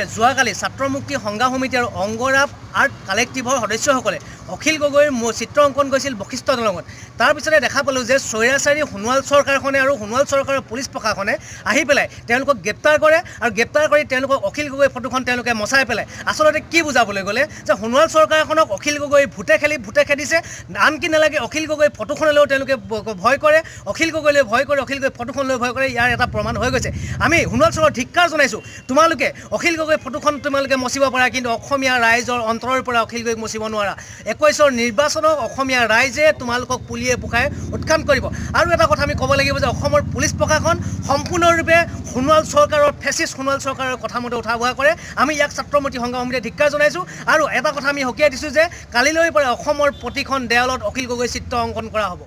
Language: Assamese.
যে যোৱাকালি ছাত্ৰ মুক্তি সংগ্ৰাম সমিতি আৰু অংগৰাগ আৰ্ট কালেক্টিভৰ সদস্যসকলে অখিল গগৈৰ চিত্ৰ অংকন কৰিছিল বশিষ্ঠ দলঙত। তাৰ পিছতে দেখা পালোঁ যে স্বৈৰাচাৰী সোণোৱাল চৰকাৰখনে আৰু সোণোৱাল চৰকাৰৰ পুলিচ প্ৰশাসনে আহি পেলাই তেওঁলোকক গ্ৰেপ্তাৰ কৰে আৰু গ্ৰেপ্তাৰ কৰি তেওঁলোকক অখিল গগৈ ফটোখন তেওঁলোকে মচাই পেলাই। আচলতে কি বুজাবলৈ গ'লে যে সোণোৱাল চৰকাৰখনক অখিল গগৈ ভোটে খেদিছে, আনকি নালাগে অখিল গগৈ ফটোখনলৈও তেওঁলোকে ভয় কৰে, অখিল গগৈলৈ ভয় কৰে, অখিল গগৈ ফটোখনলৈ ভয় কৰে। ইয়াৰ এটা প্ৰমাণ হৈ গৈছে। আমি সোণোৱাল চৰকাৰক ধিক্কাৰ জনাইছোঁ। তোমালোকে অখিল গগৈ ফটোখন তোমালোকে মচিব পাৰা, কিন্তু অসমীয়া ৰাইজৰ অন্তৰৰ পৰা অখিল গগৈক মচিব নোৱাৰা। 21ৰ নিৰ্বাচনক অসমীয়া ৰাইজে তোমালোকক পুলিয়ে পোখাই উৎখান কৰিব। আৰু এটা কথা আমি ক'ব লাগিব যে অসমৰ পুলিচ প্ৰশাসন সম্পূৰ্ণৰূপে সোণোৱাল চৰকাৰৰ ফেচিষ্ট সোণোৱাল চৰকাৰৰ কথা মতে উঠা বহা কৰে। আমি ইয়াক ছাত্ৰ মুক্তি সংগ্ৰাম সমিতিয়ে ধিক্কাৰ জনাইছোঁ। আৰু এটা কথা আমি সকীয়াই দিছোঁ যে কালিলৈৰ পৰা অসমৰ প্ৰতিখন দেৱালত অখিল গগৈ চিত্ৰ অংকন কৰা হ'ব।